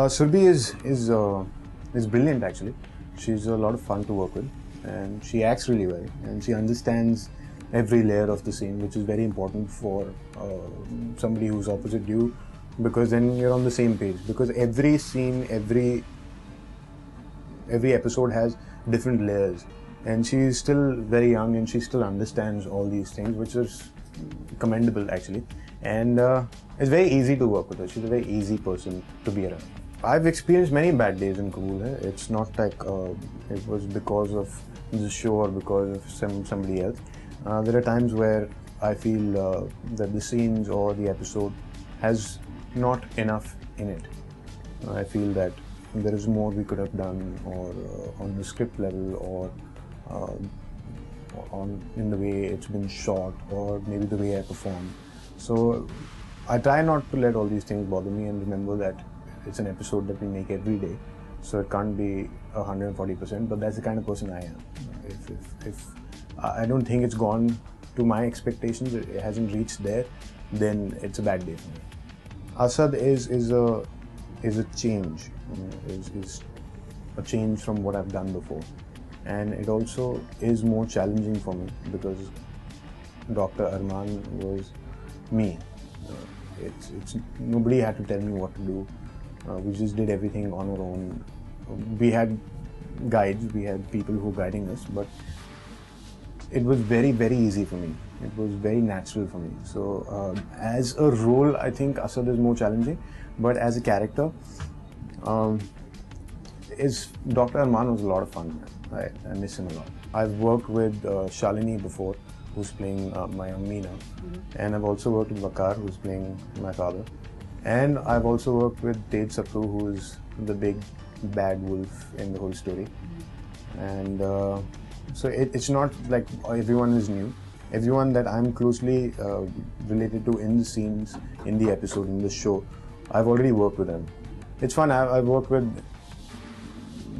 Surbhi is brilliant actually. She's a lot of fun to work with, and she acts really well, and she understands every layer of the scene, which is very important for somebody who's opposite you, because then you're on the same page. Because every scene, every episode has different layers, and she's still very young and she still understands all these things, which is commendable actually. And it's very easy to work with her. She's a very easy person to be around. I've experienced many bad days in Kabul Hai. It's not like it was because of the show or because of somebody else. There are times where I feel that the scenes or the episode has not enough in it. I feel that there is more we could have done, or on the script level, or in the way it's been shot, or maybe the way I perform. So I try not to let all these things bother me, and remember that it's an episode that we make every day, so it can't be 140%. But that's the kind of person I am. If I don't think it's gone to my expectations, it hasn't reached there, then it's a bad day for me. Asad is a change, is a change from what I've done before, and it also is more challenging for me because Dr. Arman was me. It's nobody had to tell me what to do. We just did everything on our own. We had guides, we had people who were guiding us, but it was very, very easy for me. It was very natural for me. So as a role, I think Asad is more challenging, but as a character, Dr. Arman was a lot of fun. I miss him a lot. I've worked with Shalini before, who's playing my Ammi now, and I've also worked with Vakar, who's playing my father, and I've also worked with Tej Sapru, who is the big bad wolf in the whole story. And so it's not like everyone is new. Everyone that I'm closely related to in the scenes, in the episode, in the show, I've already worked with them. It's fun. I've worked with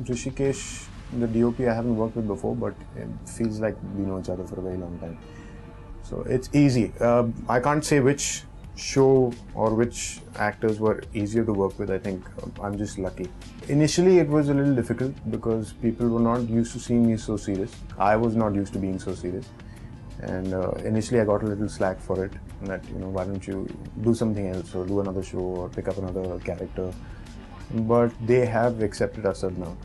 Rishikesh, the DOP. I haven't worked with before, but it feels like we know each other for a very long time. So it's easy. I can't say which show or which actors were easier to work with. I think I'm just lucky. Initially it was a little difficult because people were not used to seeing me so serious. I was not used to being so serious, and initially I got a little slack for it, that why don't you do something else or do another show or pick up another character. But they have accepted Asad now,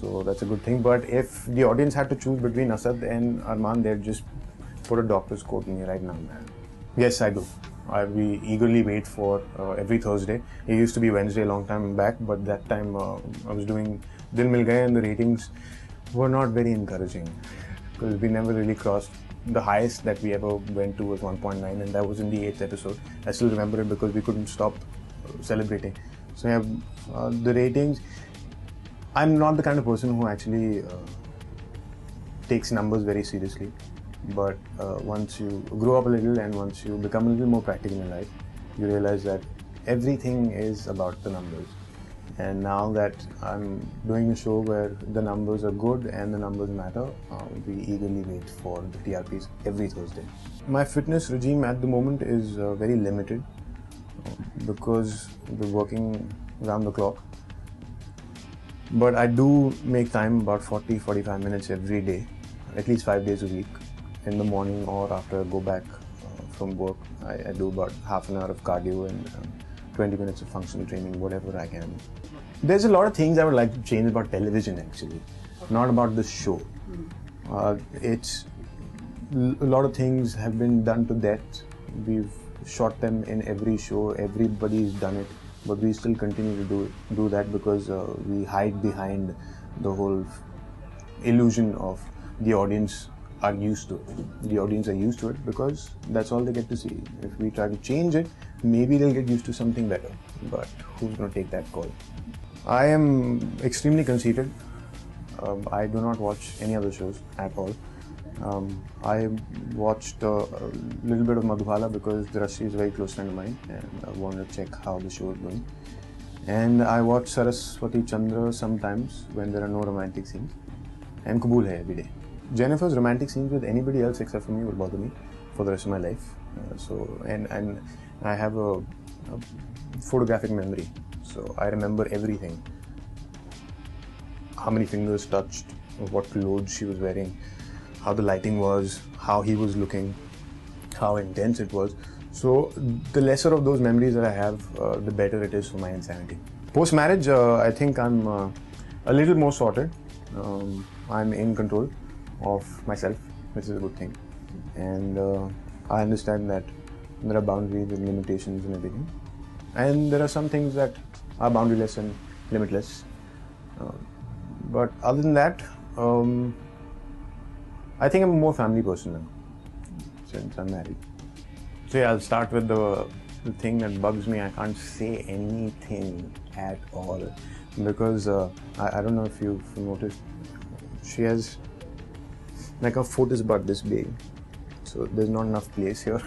so that's a good thing. But if the audience had to choose between Asad and Arman, they'd just put a doctor's coat in me right now, man. Yes, I do. We eagerly wait for every Thursday. It used to be Wednesday a long time back, but that time I was doing Dil Mil Gaye, and the ratings were not very encouraging because we never really crossed. The highest that we ever went to was 1.9, and that was in the 8th episode. I still remember it because we couldn't stop celebrating. So yeah, the ratings. I'm not the kind of person who actually takes numbers very seriously. But once you grow up a little and once you become a little more practical in life, you realize that everything is about the numbers. And now that I'm doing a show where the numbers are good and the numbers matter, we eagerly wait for the TRPs every Thursday. My fitness regime at the moment is very limited because we're working around the clock. But I do make time, about 40-45 minutes every day, at least 5 days a week. In the morning or after I go back from work, I do about half an hour of cardio and 20 minutes of functional training, whatever I can. There's a lot of things I would like to change about television actually, not about the show. It's a lot of things have been done to death. We've shot them in every show, everybody's done it, but we still continue to do that because we hide behind the whole illusion of the audience are used to it. The audience are used to it because that's all they get to see. If we try to change it, maybe they'll get used to something better, but who's going to take that call? I am extremely conceited. I do not watch any other shows at all. I watched a little bit of Madhubala because Drashti is a very close friend of mine and I wanted to check how the show is going. And I watch Saraswati Chandra sometimes when there are no romantic scenes, and Kabul Hai every day. Jennifer's romantic scenes with anybody else except for me will bother me for the rest of my life. And I have a photographic memory, so I remember everything. How many fingers touched, what clothes she was wearing, how the lighting was, how he was looking, how intense it was. So the lesser of those memories that I have, the better it is for my insanity. Post-marriage, I think I'm a little more sorted. I'm in control of myself, which is a good thing. And I understand that there are boundaries and limitations and everything. And there are some things that are boundaryless and limitless. But other than that, I think I'm a more family person now, since I'm married. So yeah, I'll start with the thing that bugs me. I can't say anything at all because I don't know if you've noticed, she has like her foot is about this big, so there's not enough place here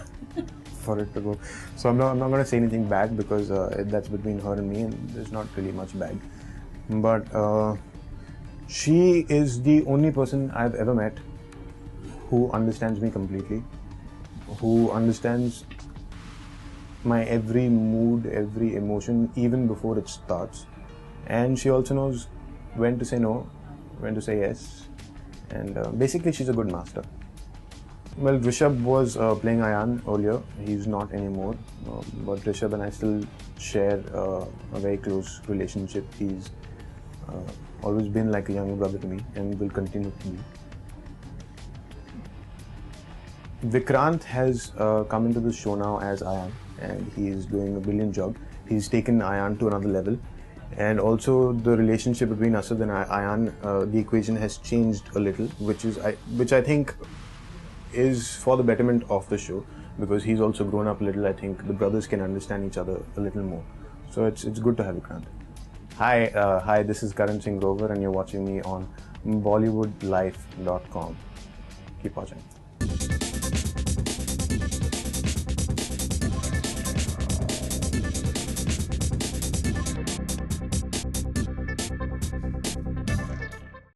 for it to go. So I'm not going to say anything bad because that's between her and me, and there's not really much bad. But she is the only person I've ever met who understands me completely, who understands my every mood, every emotion, even before it starts. And she also knows when to say no, when to say yes. And basically, she's a good master. Well, Rishabh was playing Ayan earlier. He's not anymore. But Rishabh and I still share a very close relationship. He's always been like a younger brother to me and will continue to be. Vikrant has come into the show now as Ayan, and he is doing a brilliant job. He's taken Ayan to another level. And also the relationship between Asad and Ayan, the equation has changed a little, which I think is for the betterment of the show, because he's also grown up a little. I think the brothers can understand each other a little more. So it's good to have Vikrant. Hi, this is Karan Singh Grover, and you're watching me on BollywoodLife.com. Keep watching.